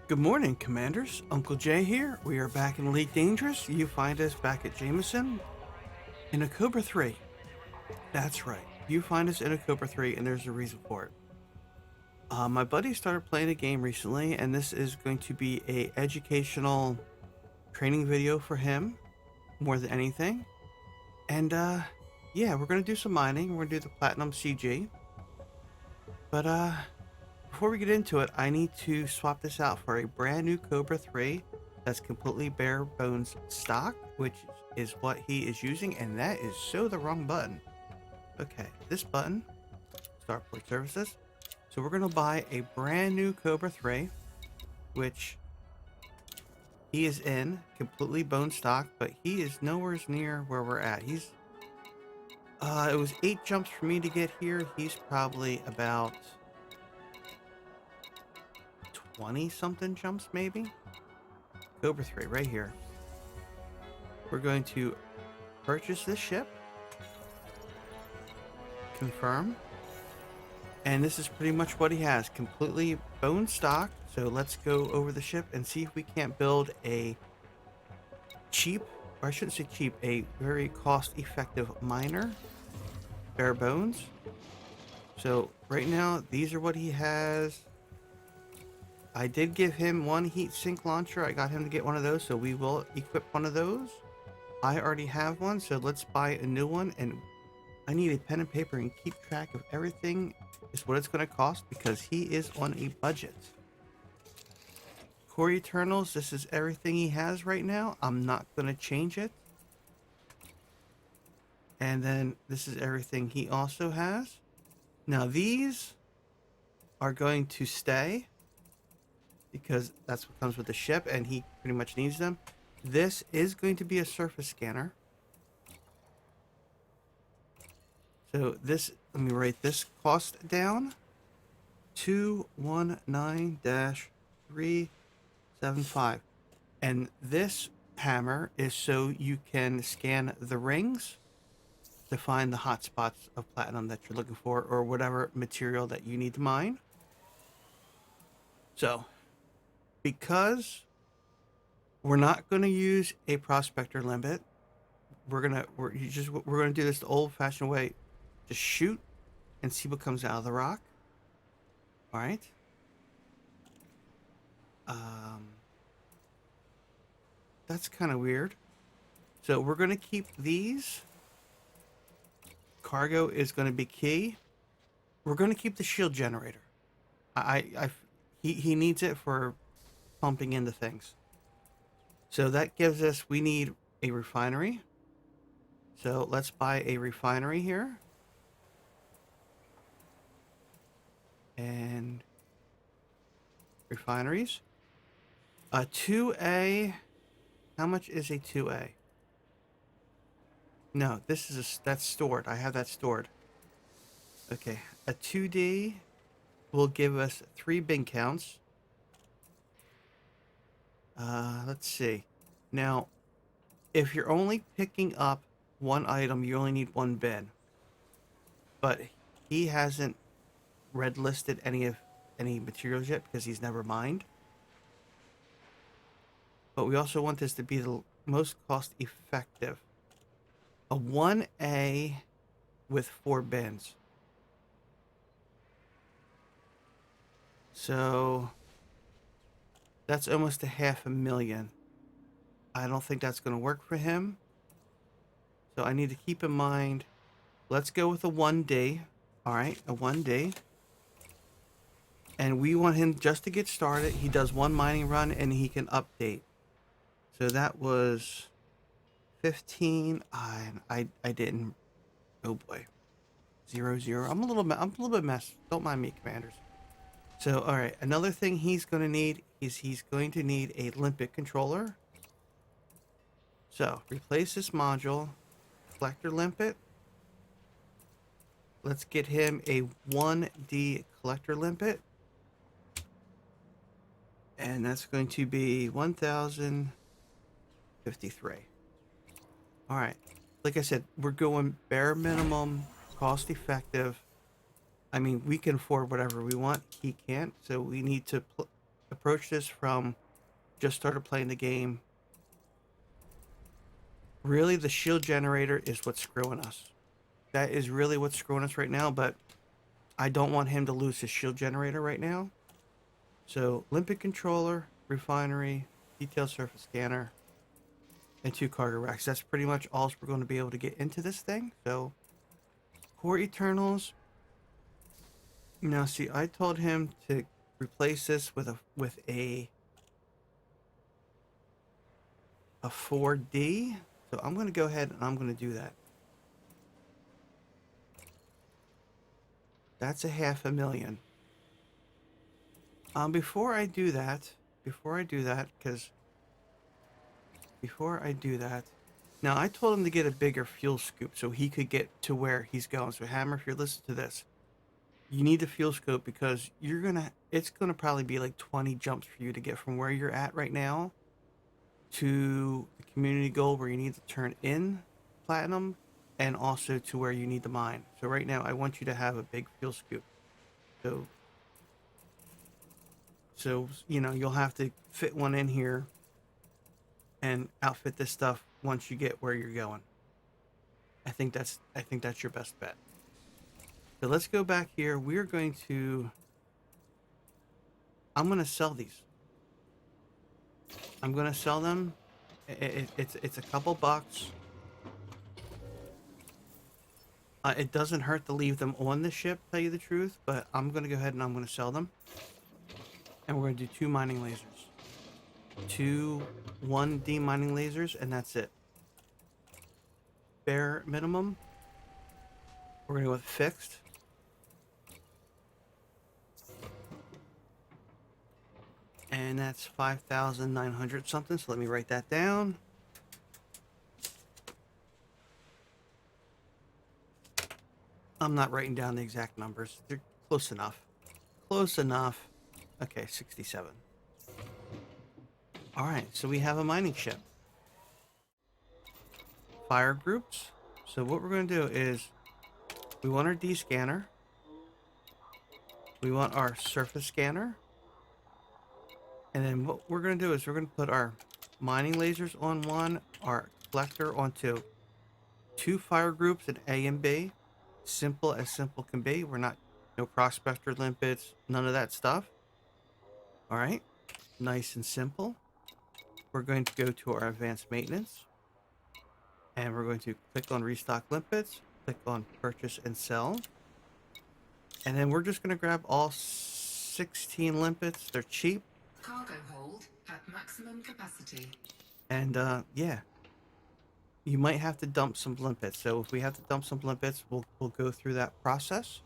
Good morning, Commanders. Uncle Jay here. We are back in Elite Dangerous. You find us back at Jameson in a Cobra 3. That's right. You find us in a Cobra 3, and there's a reason for it. My buddy started playing a game recently, and this is going to be a educational training video for him, more than anything. And, yeah, we're going to do some mining. We're going to do the Platinum CG. But, before we get into it, I need to swap this out for a brand new Cobra 3 that's completely bare bones stock, which is what he is using, and that is so the wrong button. Okay, this button, Starport Services. So we're going to buy a brand new Cobra 3, which he is in, completely bone stock, but he is nowhere near where we're at. He's, it was 8 jumps for me to get here. He's probably about 20 something jumps maybe. Cobra 3 right here. We're going to purchase this ship, confirm, and this is pretty much what he has, completely bone stock. So let's go over the ship and see if we can't build a cheap, or I shouldn't say cheap, a very cost-effective miner, bare bones. So right now these are what he has. I did give him one heat sink launcher. I got him to get one of those, so we will equip one of those. I already have one, so let's buy a new one. And I need a pen and paper and keep track of everything is what it's going to cost, because he is on a budget. Core Eternals, this is everything he has right now. I'm not going to change it. And then this is everything he also has. Now these are going to stay, because that's what comes with the ship, and he pretty much needs them. This is going to be a surface scanner. So this, let me write this cost down. 219-375. And this hammer is so you can scan the rings to find the hot spots of platinum that you're looking for, or whatever material that you need to mine. So because we're not going to use a prospector limpet, we're gonna do this the old-fashioned way. Just shoot and see what comes out of the rock. All right. That's kind of weird. So we're going to keep these. Cargo is going to be key. We're going to keep the shield generator. He needs it for pumping into things. So that gives us, we need a refinery. So let's buy a refinery here. And refineries. A 2A. How much is a 2A? No, this is that's stored. I have that stored. Okay, a 2D will give us 3 bin counts. Let's see. Now, if you're only picking up one item, you only need 1 bin. But he hasn't red listed any materials yet, because he's never mined. But we also want this to be the most cost effective. A 1A with 4 bins. So that's almost $500,000. I don't think that's going to work for him. So I need to keep in mind, let's go with a 1D. All right, a 1D. And we want him just to get started. He does 1 mining run and he can update. So that was 15. I didn't. Oh boy. 0, 0. I'm a little bit messed. Don't mind me, Commanders. So, all right. Another thing he's going to need is he's going to need a Limpet controller. So replace this module. Collector Limpet. Let's get him a 1D collector limpet. And that's going to be 1,053. All right. Like I said, we're going bare minimum, cost effective. I mean, we can afford whatever we want. He can't. So we need to approach this from just started playing the game. Really, the shield generator is what's screwing us. That is really what's screwing us right now, but I don't want him to lose his shield generator right now. So, limpet controller, refinery, detail surface scanner, and 2 cargo racks. That's pretty much all we're going to be able to get into this thing. So, core Eternals. Now, see, I told him to replace this with a 4D. So I'm going to go ahead and I'm going to do that. That's a $500,000. Before I do that, now I told him to get a bigger fuel scoop so he could get to where he's going. So Hammer, if you're listening to this, you need the fuel scope because it's gonna probably be like 20 jumps for you to get from where you're at right now to the community goal where you need to turn in platinum, and also to where you need to mine. So right now I want you to have a big fuel scoop. So you know, you'll have to fit one in here and outfit this stuff once you get where you're going. I think that's your best bet. So let's go back here. We're going to I'm going to sell these. I'm going to sell them. It's a couple bucks. It doesn't hurt to leave them on the ship, tell you the truth, but I'm going to go ahead and I'm going to sell them. And we're going to do 2 mining lasers. 2 1D mining lasers, and that's it. Bare minimum. We're going to go with fixed. And that's 5,900 something, so let me write that down. I'm not writing down the exact numbers. They're close enough. Close enough. Okay, 67. Alright, so we have a mining ship. Fire groups. So what we're going to do is we want our D scanner. We want our surface scanner. And then what we're going to do is we're going to put our mining lasers on 1, our collector on 2. 2 fire groups in A and B. Simple as simple can be. We're not, no prospector limpets, none of that stuff. All right, nice and simple. We're going to go to our advanced maintenance. And we're going to click on restock limpets, click on purchase and sell. And then we're just going to grab all 16 limpets. They're cheap. Cargo hold at maximum capacity. And yeah, you might have to dump some limpets. So if we have to dump some limpets, we'll go through that process.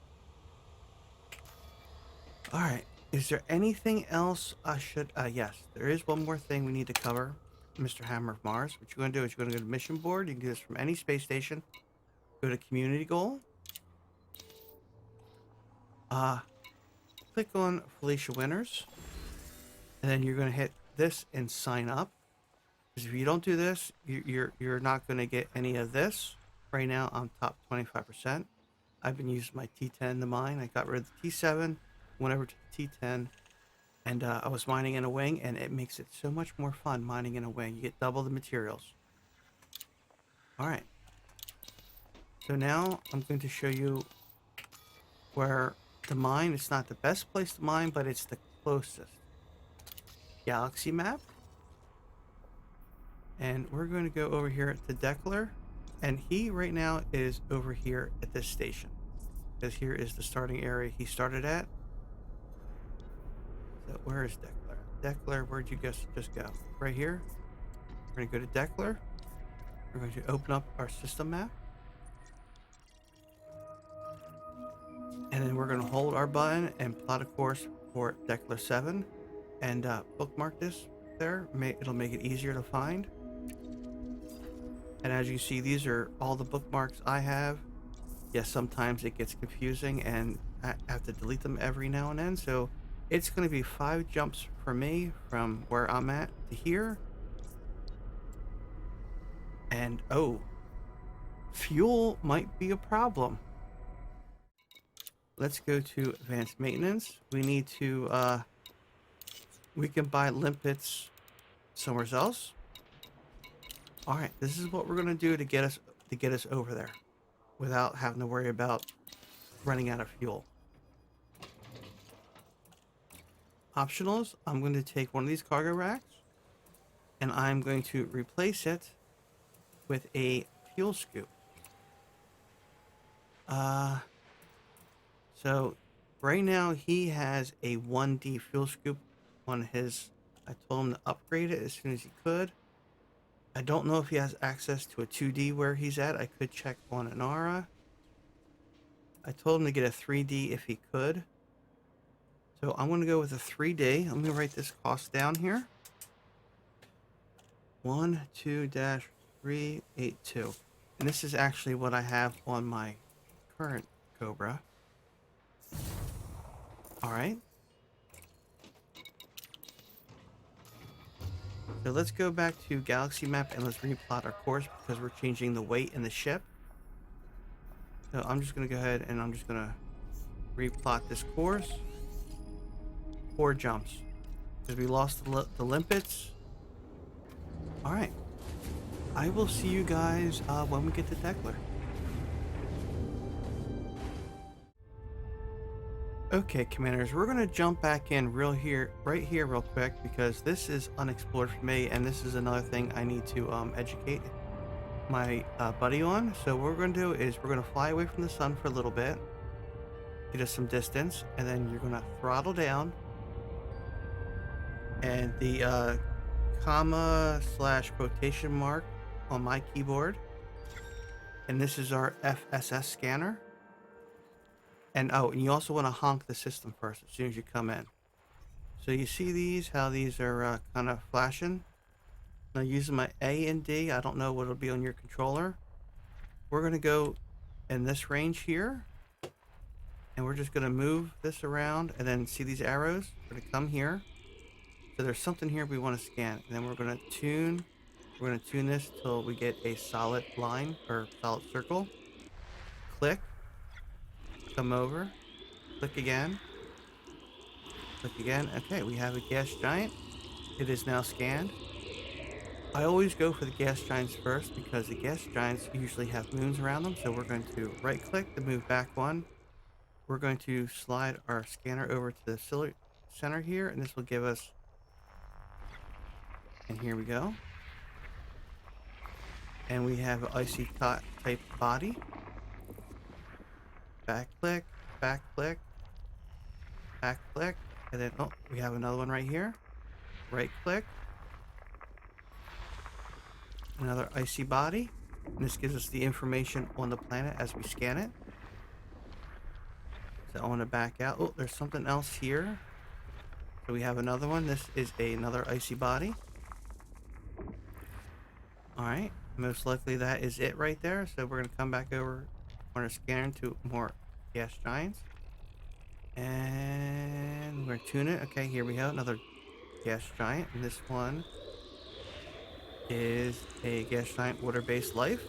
All right. Is there anything else I should? Yes, there is one more thing we need to cover, Mr. Hammer of Mars. What you're going to do is you're going to go to mission board. You can do this from any space station. Go to community goal. Click on Felicia Winners. And then you're going to hit this and sign up. Because if you don't do this, you're not going to get any of this. Right now, I'm top 25%. I've been using my T10 to mine. I got rid of the T7, went over to the T10, and I was mining in a wing, and it makes it so much more fun mining in a wing. You get double the materials. All right. So now I'm going to show you where to mine. It's not the best place to mine, but it's the closest. Galaxy map. And we're going to go over here to Delkar, and he right now is over here at this station, because here is the starting area he started at. So where is Delkar? Delkar, where'd you just go? Right here. We're going to go to Delkar. We're going to open up our system map, and then we're going to hold our button and plot a course for Delkar 7, and bookmark this there. It'll make it easier to find. And as you see, these are all the bookmarks I have. Yes, sometimes it gets confusing and I have to delete them every now and then. So it's going to be 5 jumps for me from where I'm at to here. And oh, fuel might be a problem. Let's go to advanced maintenance. We need to we can buy limpets somewhere else. All right, this is what we're gonna do to get us over there without having to worry about running out of fuel. Optionals, I'm going to take one of these cargo racks and I'm going to replace it with a fuel scoop. So right now he has a 1D fuel scoop on his. I told him to upgrade it as soon as he could. I don't know if he has access to a 2D where he's at. I could check on Anara. I told him to get a 3D if he could. So I'm going to go with a 3D. Let me write this cost down here. 12-382. And this is actually what I have on my current Cobra. All right. So let's go back to Galaxy Map and let's replot our course because we're changing the weight in the ship. So I'm just going to go ahead and I'm just going to replot this course. 4 jumps because we lost the Limpets. All right. I will see you guys when we get to Delkar. Okay, Commanders, we're going to jump back in right here real quick because this is unexplored for me and this is another thing I need to educate my buddy on. So what we're going to do is we're going to fly away from the sun for a little bit, get us some distance, and then you're going to throttle down and the comma / quotation mark on my keyboard, and this is our FSS scanner. And oh, and you also want to honk the system first as soon as you come in. So you see these, how these are kind of flashing. Now using my A and D, I don't know what it'll be on your controller. We're going to go in this range here. And we're just going to move this around and then see these arrows. We're going to come here. So there's something here we want to scan. And then we're going to tune this till we get a solid line or solid circle. Click. Come over. Click again. Click again. Okay, we have a gas giant. It is now scanned. I always go for the gas giants first because the gas giants usually have moons around them. So we're going to right click to move back one. We're going to slide our scanner over to the center here, and this will give us, and here we go. And we have an icy type body. Back click, back click, back click, and then, oh, we have another one right here. Right click. Another icy body. And this gives us the information on the planet as we scan it. So I want to back out. Oh, there's something else here. So we have another one. This is another icy body. All right. Most likely that is it right there. So we're going to come back over on our scanner to more gas giants. And we're going to tune it. Okay, here we go. Another gas giant. And this one is a gas giant water-based life.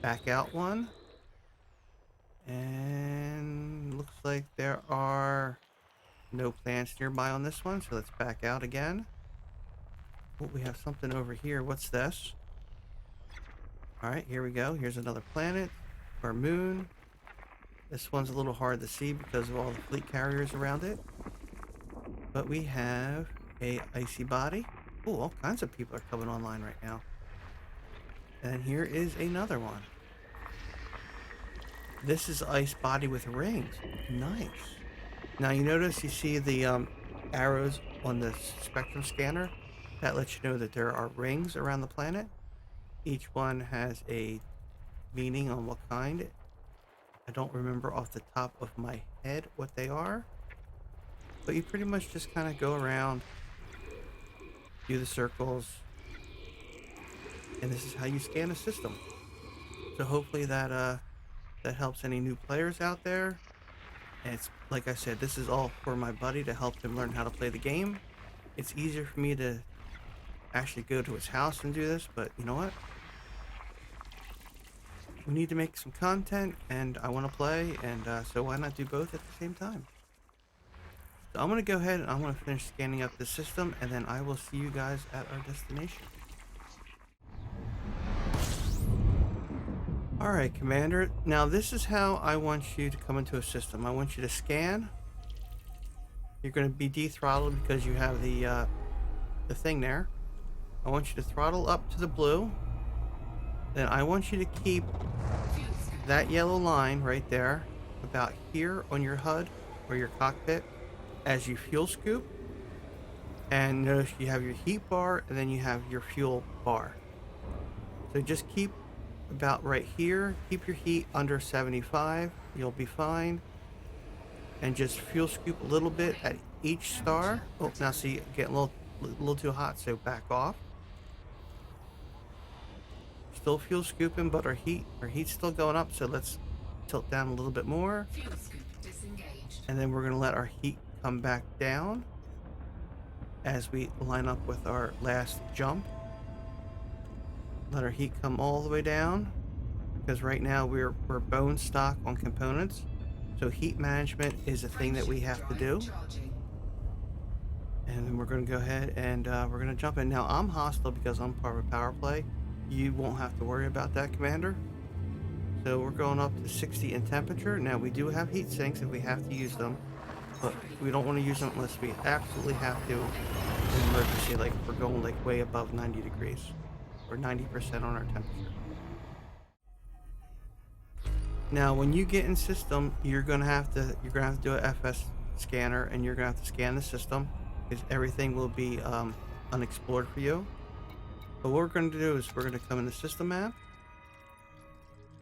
Back out one. And looks like there are no plants nearby on this one. So let's back out again. Oh, we have something over here. What's this? All right, here we go. Here's another planet or moon. This one's a little hard to see because of all the fleet carriers around it. But we have a icy body. Oh, all kinds of people are coming online right now. And here is another one. This is ice body with rings. Nice. Now you notice you see the arrows on the spectrum scanner. That lets you know that there are rings around the planet. Each one has a meaning on what kind. I don't remember off the top of my head what they are. But you pretty much just kind of go around, do the circles, and this is how you scan a system. So hopefully that helps any new players out there. And it's like I said, this is all for my buddy to help him learn how to play the game. It's easier for me to actually go to his house and do this, but you know what? We need to make some content, and I want to play, and so why not do both at the same time? So I'm going to go ahead and I'm going to finish scanning up the system, and then I will see you guys at our destination. All right, Commander. Now this is how I want you to come into a system. I want you to scan. You're going to be dethrottled because you have the thing there. I want you to throttle up to the blue. Then I want you to keep that yellow line right there, about here on your HUD or your cockpit, as you fuel scoop. And notice you have your heat bar and then you have your fuel bar. So just keep about right here. Keep your heat under 75. You'll be fine. And just fuel scoop a little bit at each star. Oh, now see, getting a little too hot, so back off. Still fuel scooping, but our heat's still going up, so let's tilt down a little bit more. Fuel scoop disengaged. And then we're going to let our heat come back down as we line up with our last jump. Let our heat come all the way down, because right now we're bone stock on components. So heat management is a thing that we have to do. And then we're going to go ahead and we're going to jump in. Now I'm hostile because I'm part of a power play. You won't have to worry about that, Commander. So we're going up to 60 in temperature. Now we do have heat sinks if we have to use them, but we don't want to use them unless we absolutely have to in emergency, like if we're going like way above 90 degrees or 90% on our temperature. Now when you get in system, you're gonna have to do a FS scanner, and you're gonna have to scan the system because everything will be unexplored for you. But what we're going to do is we're going to come in the system map,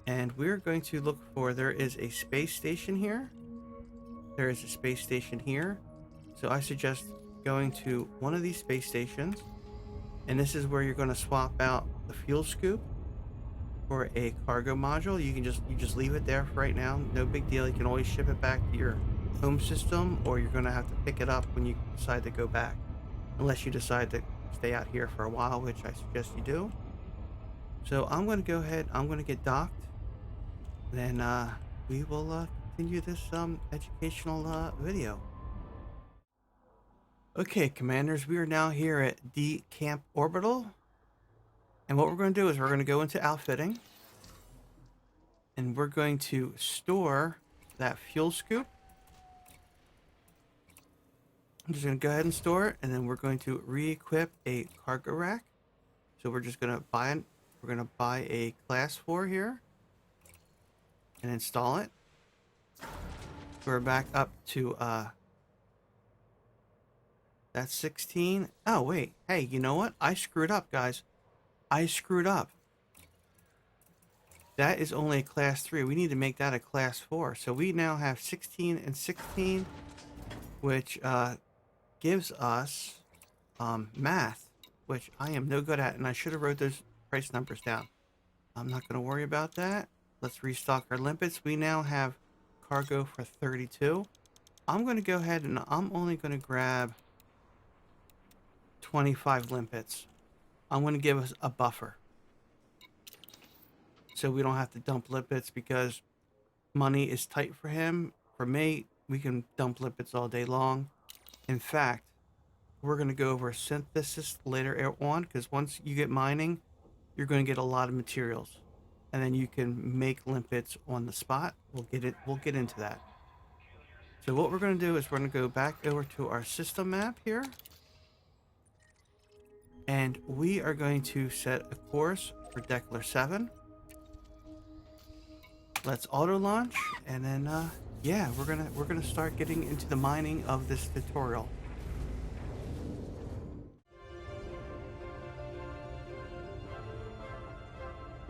and we're going to look for, there is a space station here. There is a space station here. So I suggest going to one of these space stations, and this is where you're going to swap out the fuel scoop for a cargo module. You just leave it there for right now. No big deal. You can always ship it back to your home system, or you're going to have to pick it up when you decide to go back, unless you decide to stay out here for a while, which I suggest you do. So I'm going to go ahead, I'm going to get docked, and then we will continue this educational video. Okay, Commanders, we are now here at D Camp Orbital, and what we're going to do is we're going to go into outfitting, and we're going to store that fuel scoop. I'm just going to go ahead and store it, and then we're going to re-equip a cargo rack. So we're just going to buy a class 4 here and install it. We're back up to that's 16. Oh wait, hey, you know what? I screwed up, guys. I screwed up. That is only a class 3. We need to make that a class 4. So we now have 16 and 16, which gives us math, which I am no good at, and I should have wrote those price numbers down. I'm not going to worry about that. Let's restock our limpets. We now have cargo for 32. I'm going to go ahead and I'm only going to grab 25 limpets. I'm going to give us a buffer, so we don't have to dump limpets, because money is tight for him. For me, we can dump limpets all day long. In fact, we're going to go over synthesis later on, because once you get mining, you're going to get a lot of materials, and then you can make limpets on the spot. We'll get into that. So what we're going to do is we're going to go back over to our system map here, and we are going to set a course for Delkar 7. Let's auto launch, and then yeah, we're gonna start getting into the mining of this tutorial.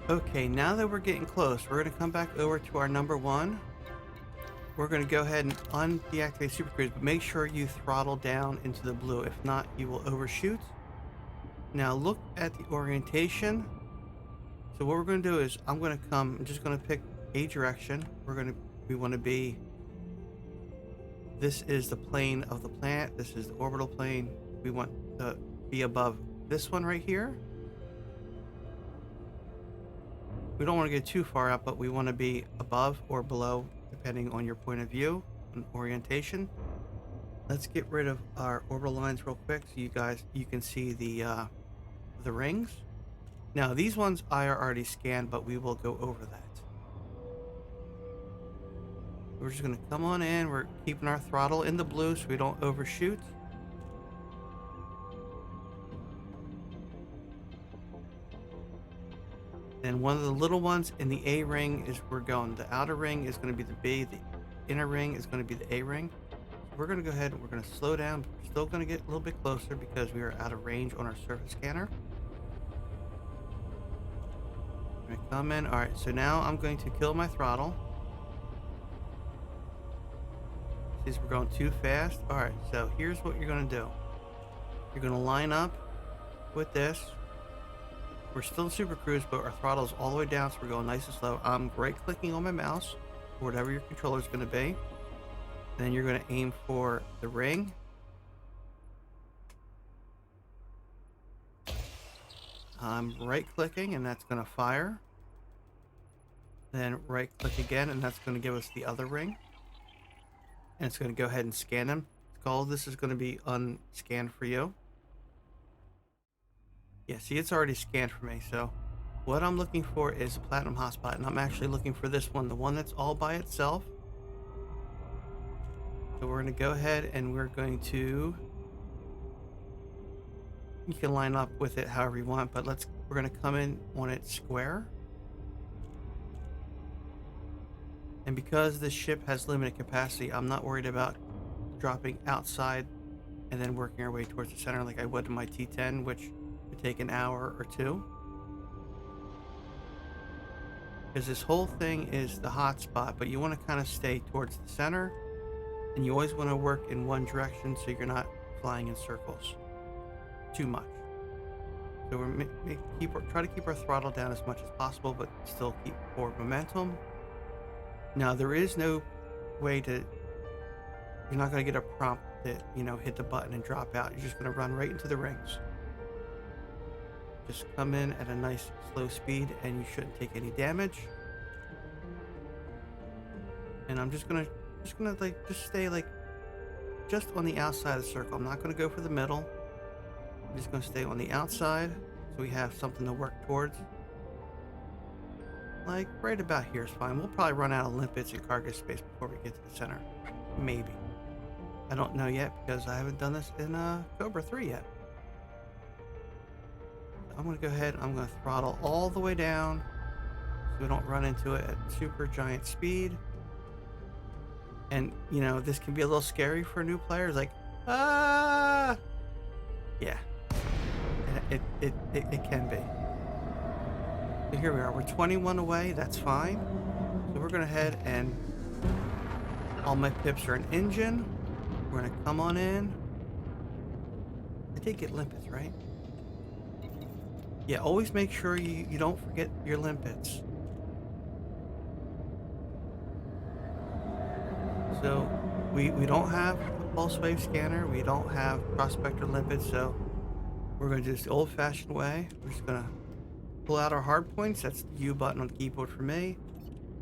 Okay, now that we're getting close, we're gonna come back over to our number 1. We're gonna go ahead and undeactivate Super Cruise, but make sure you throttle down into the blue. If not, you will overshoot. Now look at the orientation. So what we're gonna do is I'm just gonna pick a direction. We want to be, this is the plane of the planet, this is the orbital plane. We want to be above this one right here. We don't want to get too far out, but we want to be above or below, depending on your point of view and orientation. Let's get rid of our orbital lines real quick so you can see the rings. Now these ones I are already scanned, but we will go over that. We're just gonna come on in. We're keeping our throttle in the blue so we don't overshoot. And one of the little ones in the A ring is we're going. The outer ring is going to be the B. The inner ring is going to be the A ring. So we're going to go ahead and we're going to slow down. But we're still going to get a little bit closer because we are out of range on our surface scanner. I'm going to come in. All right, so now I'm going to kill my throttle. Since we're going too fast. All right, so here's what you're going to do. You're going to line up with this. We're still in Super Cruise, but our throttle's all the way down, so we're going nice and slow. I'm right-clicking on my mouse, or whatever your controller is going to be. Then you're going to aim for the ring. I'm right-clicking, and that's going to fire. Then right-click again, and that's going to give us the other ring. And it's going to go ahead and scan them. All this is going to be unscanned for you. Yeah, see, it's already scanned for me. So what I'm looking for is a platinum hotspot, and I'm actually looking for this one, the one that's all by itself. So we're going to go ahead and we're going to, you can line up with it however you want, but we're going to come in on it square. And because this ship has limited capacity, I'm not worried about dropping outside and then working our way towards the center like I would in my T10, which would take an hour or two. Because this whole thing is the hot spot, but you want to kind of stay towards the center, and you always want to work in one direction so you're not flying in circles too much. So we're try to keep our throttle down as much as possible, but still keep forward momentum. Now there is no way to, you're not going to get a prompt that, hit the button and drop out. You're just going to run right into the rings. Just come in at a nice slow speed and you shouldn't take any damage. And I'm just gonna stay just on the outside of the circle. I'm not gonna go for the middle. I'm just gonna stay on the outside so we have something to work towards. Like right about here is fine. We'll probably run out of limpets and cargo space before we get to the center. Maybe. I don't know yet because I haven't done this in Cobra 3 yet. I'm going to go ahead, I'm going to throttle all the way down so we don't run into it at super giant speed. And, this can be a little scary for new players, like, ah! Yeah, it can be. So here we are, we're 21 away, that's fine. So we're going to head and all my pips are in engine. We're going to come on in. I did get limpets, right? Yeah, always make sure you don't forget your limpets. So we don't have a pulse wave scanner. We don't have prospector limpets. So we're going to do this the old-fashioned way. We're just going to pull out our hard points. That's the U button on the keyboard for me.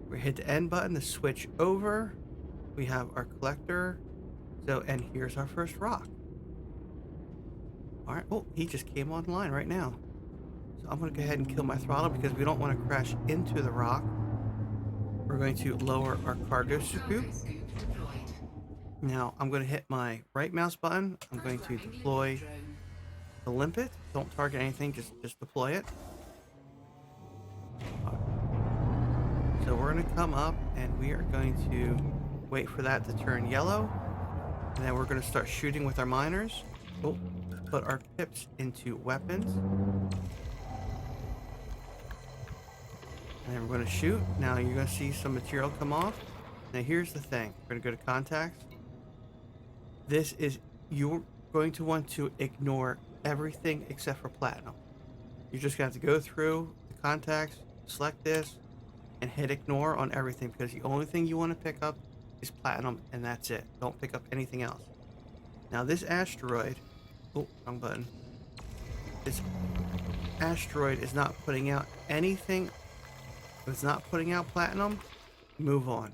We hit the N button to switch over. We have our collector. So, and here's our first rock. All right. Oh, he just came online right now. So I'm going to go ahead and kill my throttle because we don't want to crash into the rock. We're going to lower our cargo scoop. Now I'm going to hit my right mouse button. I'm going to deploy the limpet. Don't target anything, just deploy it. So we're going to come up and we are going to wait for that to turn yellow. And then we're going to start shooting with our miners. Oh, put our pips into weapons. And then we're going to shoot. Now you're going to see some material come off. Now here's the thing. We're going to go to contacts. You're going to want to ignore everything except for platinum. You're just going to have to go through the contacts, select this, and hit ignore on everything because the only thing you want to pick up is platinum and that's it. Don't pick up anything else. Now this asteroid, oh, wrong button. This asteroid is not putting out anything. If it's not putting out platinum, move on.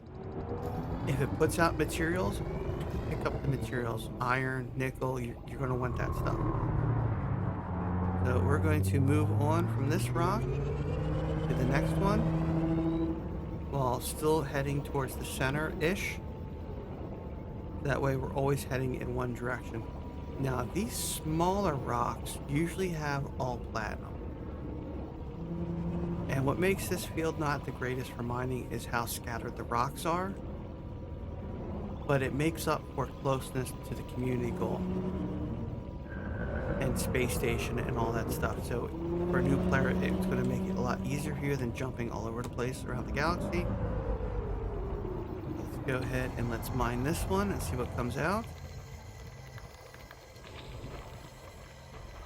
If it puts out materials, pick up the materials. Iron, nickel, you're going to want that stuff. So we're going to move on from this rock to the next one while still heading towards the center-ish. That way we're always heading in one direction. Now these smaller rocks usually have all platinum. And what makes this field not the greatest for mining is how scattered the rocks are. But it makes up for closeness to the community goal and space station and all that stuff. So for a new player, it's going to make it a lot easier for you than jumping all over the place around the galaxy. Let's go ahead and let's mine this one and see what comes out.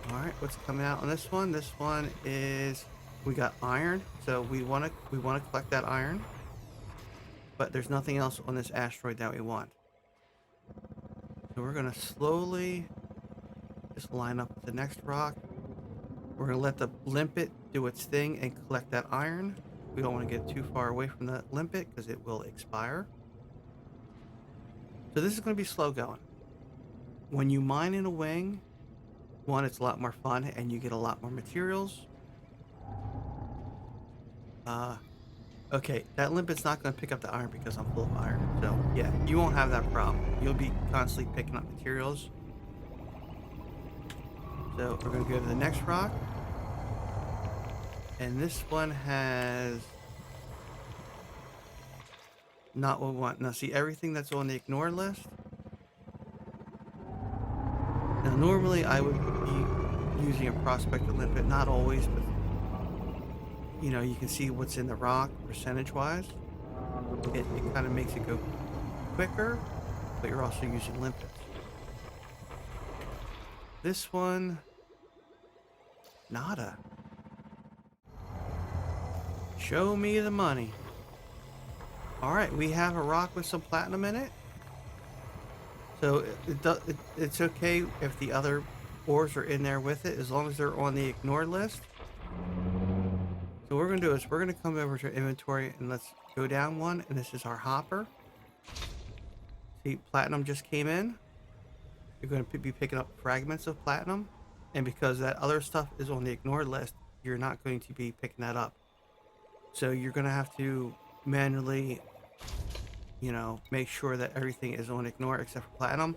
All right, what's coming out on this one? This one is, we got iron, so we want to collect that iron, but there's nothing else on this asteroid that we want. So we're gonna slowly just line up with the next rock. We're gonna let the limpet do its thing and collect that iron. We don't want to get too far away from the limpet because it will expire. So this is going to be slow going. When you mine in a wing, one, it's a lot more fun and you get a lot more materials. Okay, that limpet's not going to pick up the iron because I'm full of iron. So yeah, you won't have that problem. You'll be constantly picking up materials. So we're going to go to the next rock. And this one has not what we want. Now see, everything that's on the ignore list. Now normally I would be using a prospector limpet, not always, but you know, you can see what's in the rock percentage-wise. It kind of makes it go quicker, but you're also using limpets. This one, nada. Show me the money. All right, we have a rock with some platinum in it. So it's okay if the other ores are in there with it, as long as they're on the ignore list. So what we're going to do is we're going to come over to inventory and let's go down one. And this is our hopper. See, platinum just came in. You're going to be picking up fragments of platinum. And because that other stuff is on the ignore list, you're not going to be picking that up. So you're going to have to manually, you know, make sure that everything is on ignore except for platinum.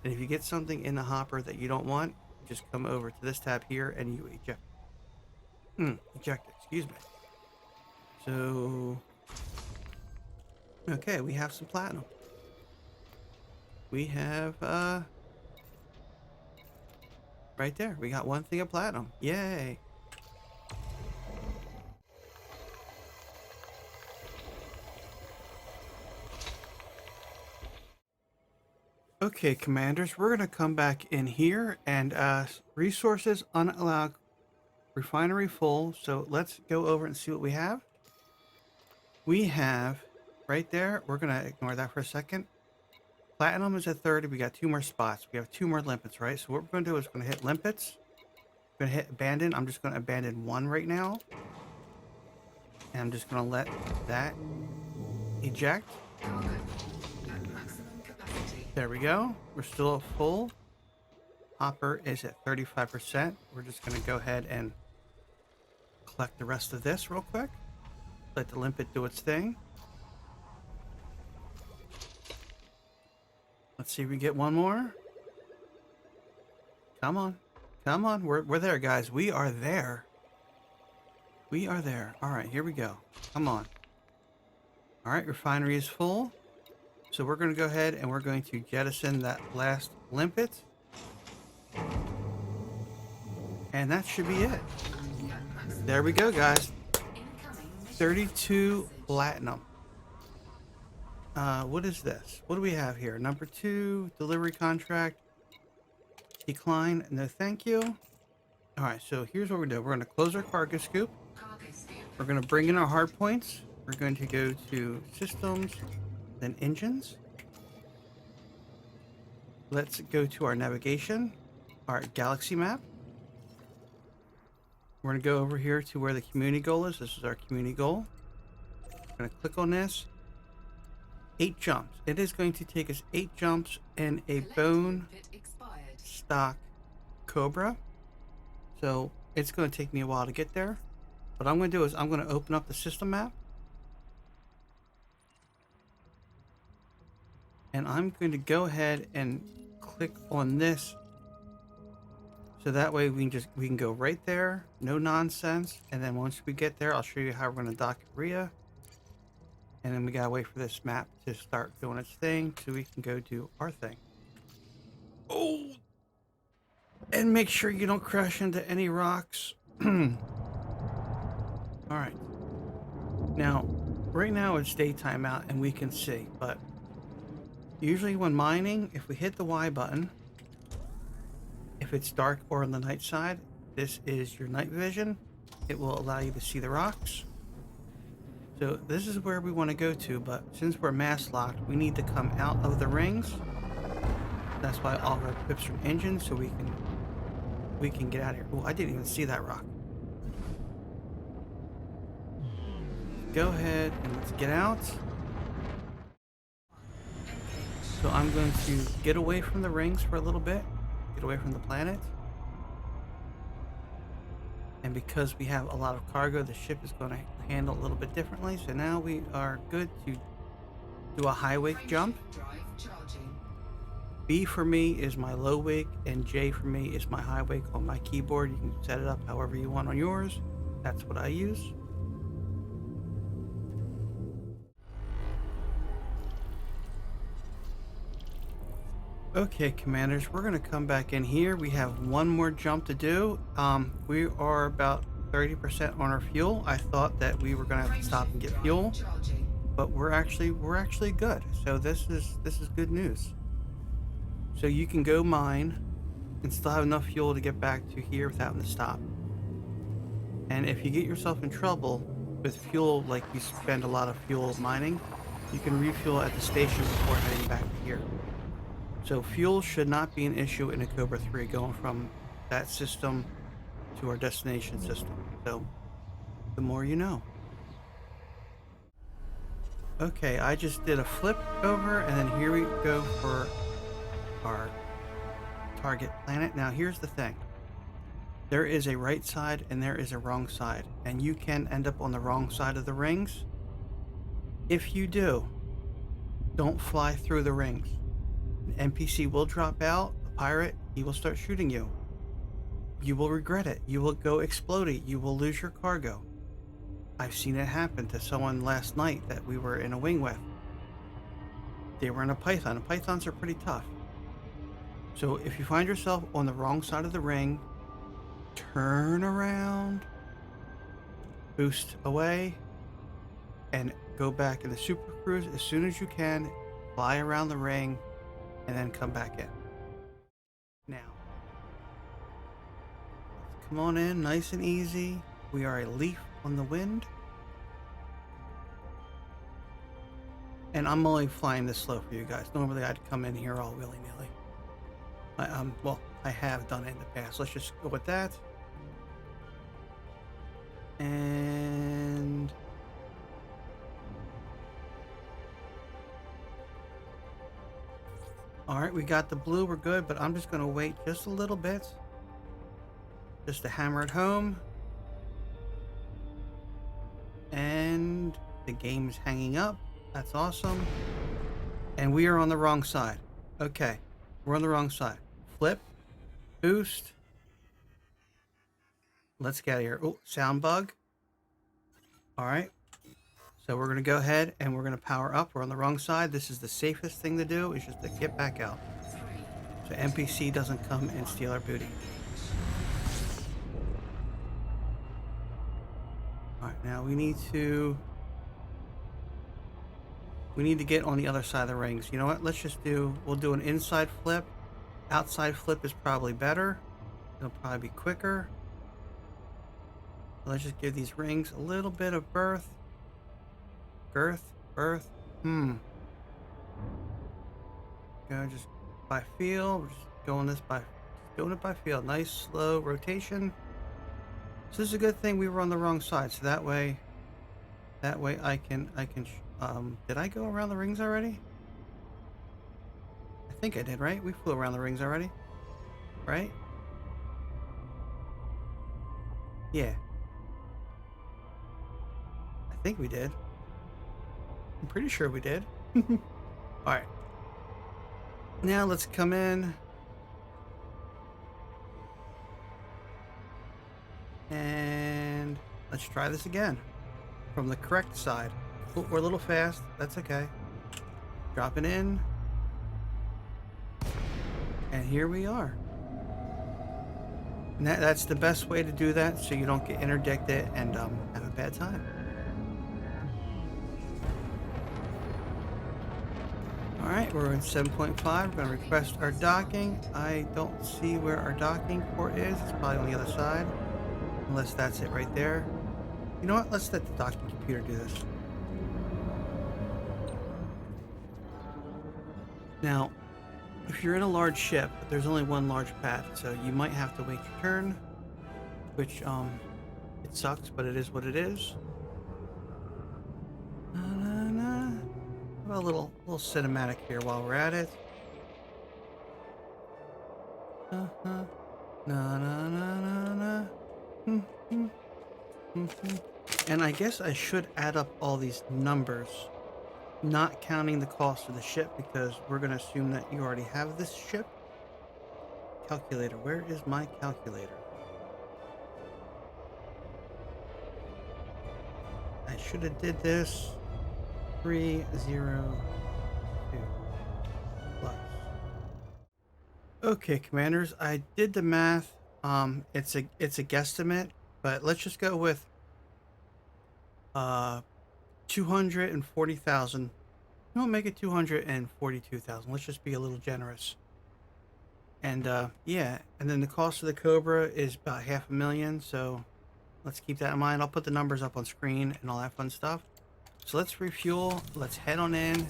And if you get something in the hopper that you don't want, just come over to this tab here and you eject. Eject it, excuse me. So, okay, we have some platinum. We have, right there, we got one thing of platinum. Yay. Okay, commanders, we're going to come back in here and resources unallowed, refinery full. So let's go over and see what we have. We have right there, we're going to ignore that for a second. Platinum is at 30. We got 2 more spots. We have 2 more limpets, right? So what we're going to do is we're going to hit limpets. We're going to hit abandon. I'm just going to abandon 1 right now. And I'm just going to let that eject. There we go. We're still at full. Hopper is at 35%. We're just going to go ahead and collect the rest of this real quick. Let the limpet do its thing. Let's see if we get one more. Come on. Come on. We're there, guys. We are there. We are there. All right, here we go. Come on. All right, refinery is full. So we're going to go ahead and we're going to jettison that last limpet. And that should be it. There we go, guys. 32 platinum. What is this? What do we have here? Number 2, delivery contract. Decline. No, thank you. All right, so here's what we're doing. We're going to close our cargo scoop. We're going to bring in our hard points. We're going to go to systems, then engines. Let's go to our navigation, our galaxy map. We're going to go over here to where the community goal is. This is our community goal. We're going to click on this. 8 jumps. It is going to take us 8 jumps and a bone stock Cobra. So it's going to take me a while to get there. What I'm going to do is I'm going to open up the system map. And I'm going to go ahead and click on this. So that way we can go right there, no nonsense. And then once we get there, I'll show you how we're going to dock Rhea. And then we gotta wait for this map to start doing its thing so we can go do our thing. Oh! And make sure you don't crash into any rocks. Alright. Now, right now it's daytime out and we can see, but usually when mining, if we hit the Y button, if it's dark or on the night side, this is your night vision. It will allow you to see the rocks. So this is where we want to go to, but since we're mass locked, we need to come out of the rings. That's why all of our equips are engines, so we can get out of here. Oh, I didn't even see that rock. Go ahead and let's get out. So I'm going to get away from the rings for a little bit, get away from the planet. And because we have a lot of cargo, the ship is going to handle a little bit differently. So now we are good to do a high wake jump. B for me is my low wake, and J for me is my high wake on my keyboard. You can set it up however you want on yours. That's what I use. Okay, commanders, we're going to come back in here. We have one more jump to do. We are about 30% on our fuel. I thought that we were going to have to stop and get fuel, but we're actually good. So this is good news. So you can go mine and still have enough fuel to get back to here without having to stop. And if you get yourself in trouble with fuel, like you spend a lot of fuel mining, you can refuel at the station before heading back to here. So fuel should not be an issue in a Cobra 3 going from that system to our destination system. So the more you know. Okay, I just did a flip over and then here we go for our target planet. Now here's the thing. There is a right side and there is a wrong side, and you can end up on the wrong side of the rings. If you do, don't fly through the rings. An NPC will drop out, a pirate, he will start shooting you. You will regret it. You will go explodey. You will lose your cargo. I've seen it happen to someone last night that we were in a wing with. They were in a python, and pythons are pretty tough. So if you find yourself on the wrong side of the ring, turn around, boost away, and go back in the super cruise as soon as you can, fly around the ring, and then come back in. Now, let's come on in nice and easy. We are a leaf on the wind. And I'm only flying this slow for you guys. Normally I'd come in here all willy-nilly. Well, I have done it in the past. Let's just go with that. And all right, we got the blue, we're good, but I'm just going to wait just a little bit just to hammer it home. And the game is hanging up. That's awesome. And we are on the wrong side. Okay, we're on the wrong side. Flip, boost. Let's get out of here. Oh, sound bug. All right. So we're going to go ahead and we're going to power up. We're on the wrong side. This is the safest thing to do, is just to get back out. So NPC doesn't come and steal our booty. All right, now we need to get on the other side of the rings. You know what? We'll do an inside flip. Outside flip is probably better. It'll probably be quicker. Let's just give these rings a little bit of girth. Go just by feel. We're just doing it by feel. Nice slow rotation. So this is a good thing we were on the wrong side. So that way I can Did I go around the rings already? I think I did, right? We flew around the rings already, right? Yeah, I think we did. I'm pretty sure we did. All right. Now let's come in. And let's try this again from the correct side. Oh, we're a little fast. That's okay. Dropping in. And here we are. And that's the best way to do that so you don't get interdicted and have a bad time. Alright, we're in 7.5. We're going to request our docking. I don't see where our docking port is. It's probably on the other side. Unless that's it right there. You know what? Let's let the docking computer do this. Now, if you're in a large ship, there's only one large path, so you might have to wait your turn, which, it sucks, but it is what it is. How about a little cinematic here while we're at it. Na na na na na. And I guess I should add up all these numbers, not counting the cost of the ship, because we're going to assume that you already have this ship. Calculator, where is my calculator? I should have did this 302 plus. Okay, commanders, I did the math. It's a guesstimate, but let's just go with 240,000. No, make it 242,000. Let's just be a little generous. And yeah, and then the cost of the Cobra is about $500,000, so let's keep that in mind. I'll put the numbers up on screen and all that fun stuff. So let's refuel, let's head on in,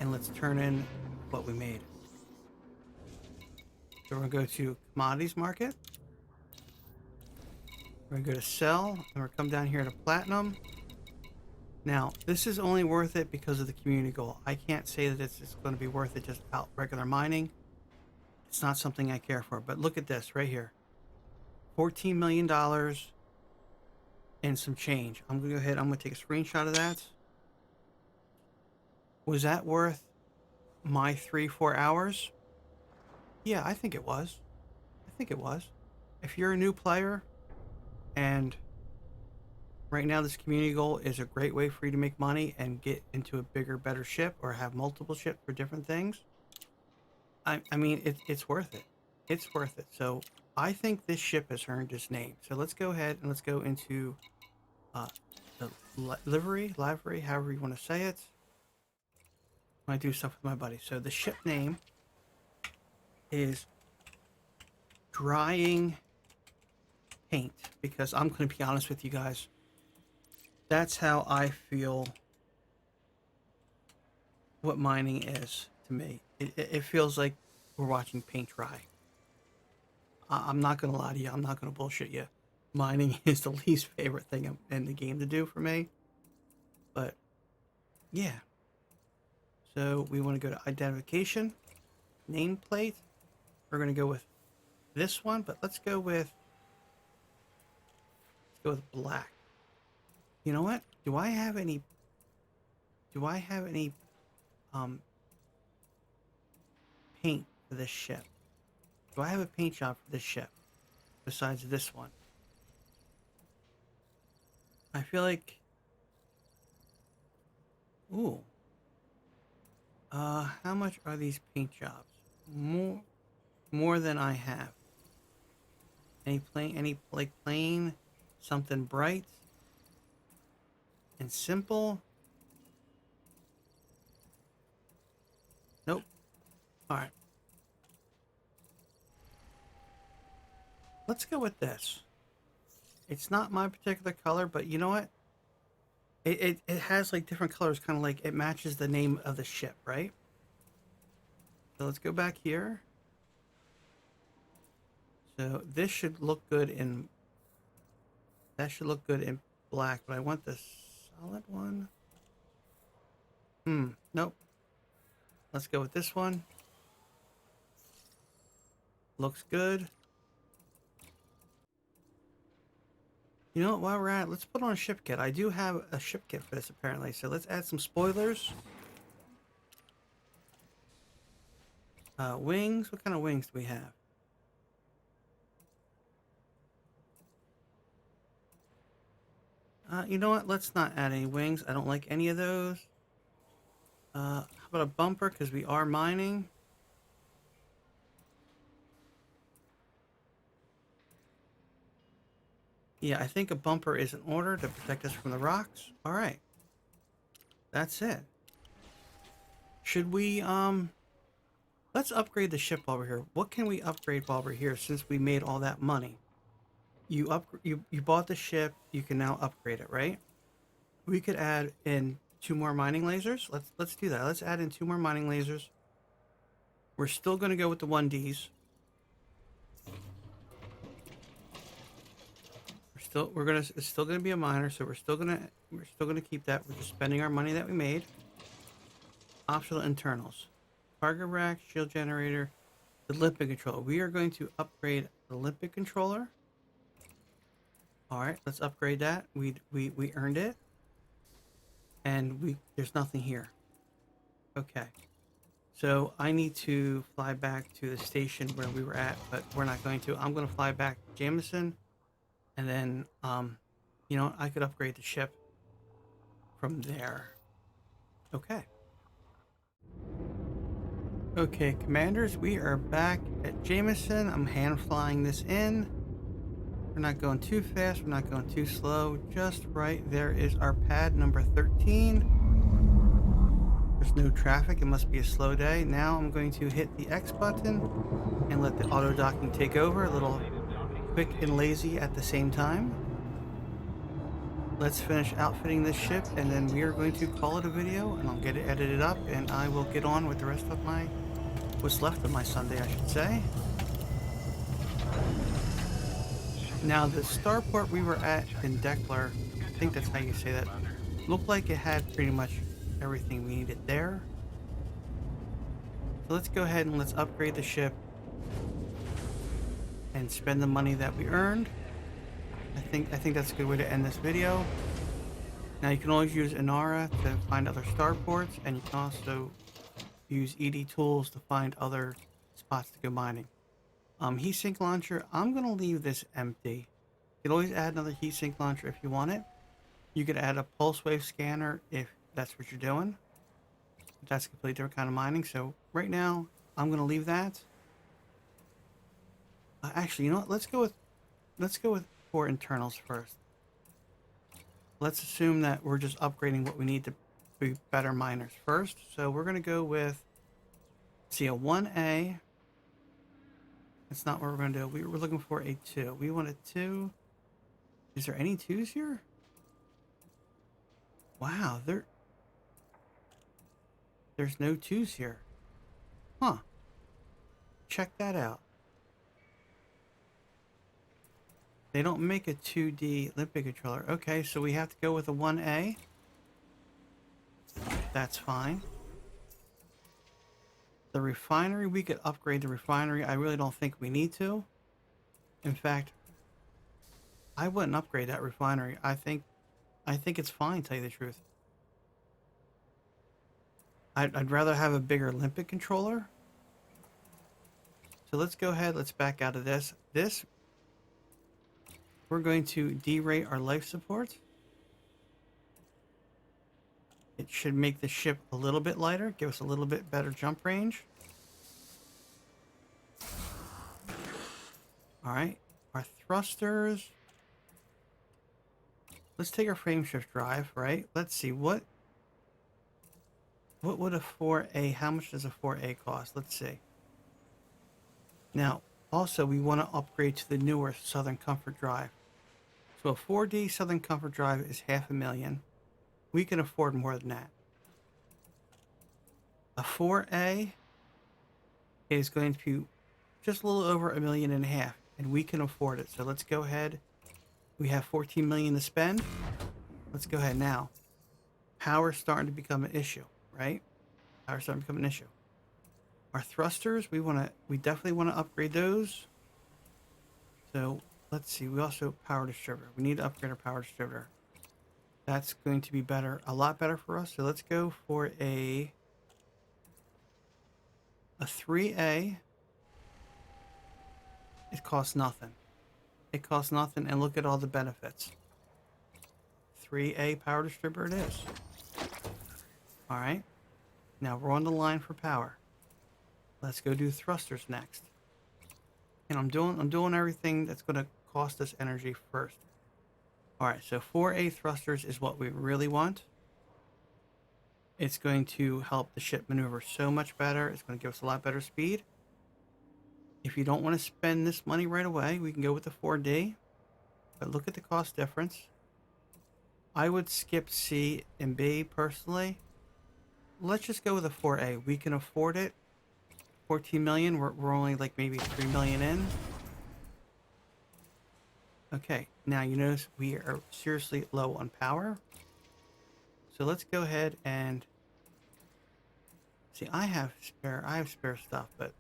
and let's turn in what we made. So we're gonna go to commodities market. We're gonna go to sell, and we're gonna come down here to platinum. Now, this is only worth it because of the community goal. I can't say that it's going to be worth it just out regular mining. It's not something I care for. But look at this right here. $14 million and some change. I'm going to go ahead. I'm going to take a screenshot of that. Was that worth my 3-4 hours? Yeah, I think it was. I think it was. If you're a new player and right now this community goal is a great way for you to make money and get into a bigger, better ship or have multiple ships for different things, I mean, it's worth it. It's worth it. So I think this ship has earned its name. So let's go ahead and let's go into the livery, however you want to say it. When I do stuff with my buddy. So the ship name is Drying Paint, because I'm going to be honest with you guys. That's how I feel what mining is to me. It feels like we're watching paint dry. I'm not going to lie to you. I'm not going to bullshit you. Mining is the least favorite thing in the game to do for me. But, yeah. So, we want to go to identification, nameplate. We're going to go with this one, but let's go with black. You know what? Do I have any paint for this ship? Do I have a paint job for this ship besides this one? I feel like, ooh. How much are these paint jobs? More than I have. Any plain, something bright and simple? Nope. All right. Let's go with this. It's not my particular color, but you know what? It has like different colors, kind of like it matches the name of the ship, right? So let's go back here. So this should look good in, that should look good in black, but I want the solid one. Nope. Let's go with this one. Looks good. You know what, while we're at it, let's put on a ship kit. I do have a ship kit for this apparently, so let's add some spoilers. Wings, what kind of wings do we have? You know what, let's not add any wings. I don't like any of those. How about a bumper, because we are mining? Yeah, I think a bumper is in order to protect us from the rocks. All right. That's it. Should we, let's upgrade the ship while we're here. What can we upgrade while we're here since we made all that money? You bought the ship, you can now upgrade it, right? We could add in 2 more mining lasers. Let's do that. Let's add in 2 more mining lasers. We're still going to go with the 1Ds. It's still gonna be a miner, so we're still gonna keep that. We're just spending our money that we made. Optional internals, cargo rack, shield generator, the limpet controller. We are going to upgrade the limpet controller. All right, let's upgrade that. We earned it, and there's nothing here. Okay, so I need to fly back to the station where we were at, but we're not going to. I'm going to fly back to Jameson. And then, you know, I could upgrade the ship from there. Okay. Okay, commanders, we are back at Jameson. I'm hand flying this in. We're not going too fast. We're not going too slow. Just right. There is our pad number 13. There's no traffic. It must be a slow day. Now I'm going to hit the X button and let the auto docking take over. A little quick and lazy at the same time. Let's finish outfitting this ship, and then we are going to call it a video, and I'll get it edited up, and I will get on with the rest of what's left of my Sunday, I should say. Now, the starport we were at in Delkar, I think that's how you say that, looked like it had pretty much everything we needed there. So let's go ahead and let's upgrade the ship and spend the money that we earned. I think that's a good way to end this video. Now you can always use Inara to find other starports, and you can also use ED tools to find other spots to go mining. Heatsink launcher, I'm gonna leave this empty. You can always add another heatsink launcher if you want it. You could add a pulse wave scanner if that's what you're doing. That's a completely different kind of mining. So right now, I'm gonna leave that. Actually, you know what? Let's go with 4 internals first. Let's assume that we're just upgrading what we need to be better miners first. So we're gonna go with, see, a 1A. That's not what we're gonna do. We were looking for a 2. We want a 2. Is there any 2s here? Wow, there's no 2s here. Huh. Check that out. They don't make a 2D Limpet controller. Okay, so we have to go with a 1A. That's fine. The refinery, we could upgrade the refinery. I really don't think we need to. In fact, I wouldn't upgrade that refinery. I think it's fine, to tell you the truth. I'd rather have a bigger Limpet controller. So let's go ahead, let's back out of this. We're going to derate our life support. It should make the ship a little bit lighter, give us a little bit better jump range. Alright, our thrusters. Let's take our frame shift drive, right? Let's see, what would a 4A, how much does a 4A cost? Let's see. Now, also, we want to upgrade to the newer Southern Comfort drive. So a 4D Southern Comfort drive is $500,000. We can afford more than that. A 4A is going to be just a little over $1.5 million, and we can afford it. So let's go ahead. We have $14 million to spend. Let's go ahead now. Power's starting to become an issue, right? Power's starting to become an issue. Our thrusters, we definitely want to upgrade those. So let's see. We also power distributor. We need to upgrade our power distributor. That's going to be better, a lot better for us. So let's go for a 3A. It costs nothing. It costs nothing, and look at all the benefits. 3A power distributor it is. All right. Now we're on the line for power. Let's go do thrusters next. And I'm doing everything that's going to cost us energy first. All right, so 4A thrusters is what we really want. It's going to help the ship maneuver so much better. It's going to give us a lot better speed. If you don't want to spend this money right away, we can go with the 4D. But look at the cost difference. I would skip C and B personally. Let's just go with a 4A. We can afford it. 14 million. We're only like maybe 3 million in. Okay, now you notice we are seriously low on power. So let's go ahead and see. I have spare stuff, but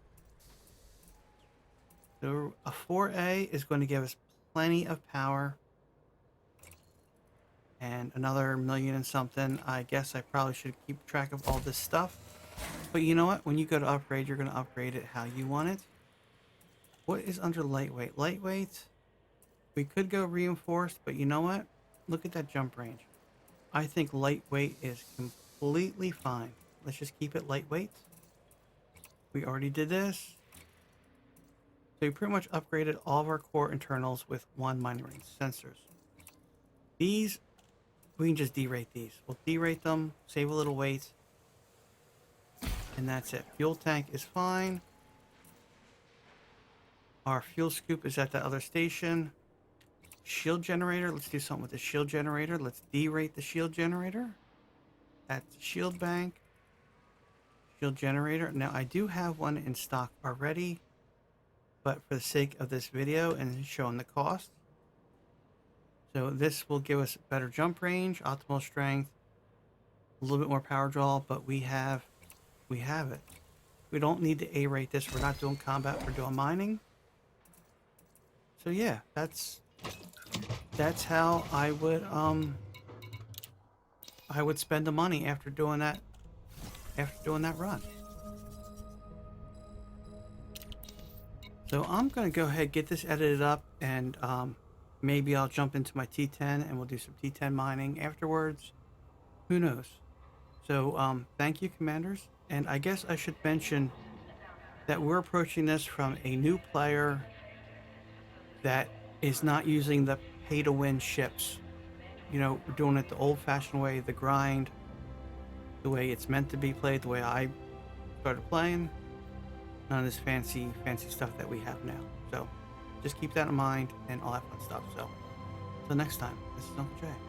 so a 4A is going to give us plenty of power. And another million and something. I guess I probably should keep track of all this stuff. But you know what? When you go to upgrade, you're going to upgrade it how you want it. What is under lightweight? Lightweight, we could go reinforced, but you know what? Look at that jump range. I think lightweight is completely fine. Let's just keep it lightweight. We already did this. So we pretty much upgraded all of our core internals with one mining ring sensors. These, we can just derate these. We'll derate them, save a little weight, and that's it. Fuel tank is fine. Our fuel scoop is at the other station. Shield generator, let's do something with the shield generator. Let's derate the shield generator. That's the shield bank. Shield generator. Now I do have one in stock already, but for the sake of this video and showing the cost. So this will give us better jump range, optimal strength, a little bit more power draw, but we have it. We don't need to A-rate this. We're not doing combat, we're doing mining. So yeah, that's how I would spend the money after doing that run. So I'm gonna go ahead, get this edited up, and maybe I'll jump into my T10 and we'll do some T10 mining afterwards. Who knows? So thank you, commanders. And I guess I should mention that we're approaching this from a new player that is not using the pay-to-win ships. You know, we're doing it the old-fashioned way, the grind, the way it's meant to be played, the way I started playing. None of this fancy stuff that we have now. So just keep that in mind and all that fun stuff. So until next time, this is Uncle Jay.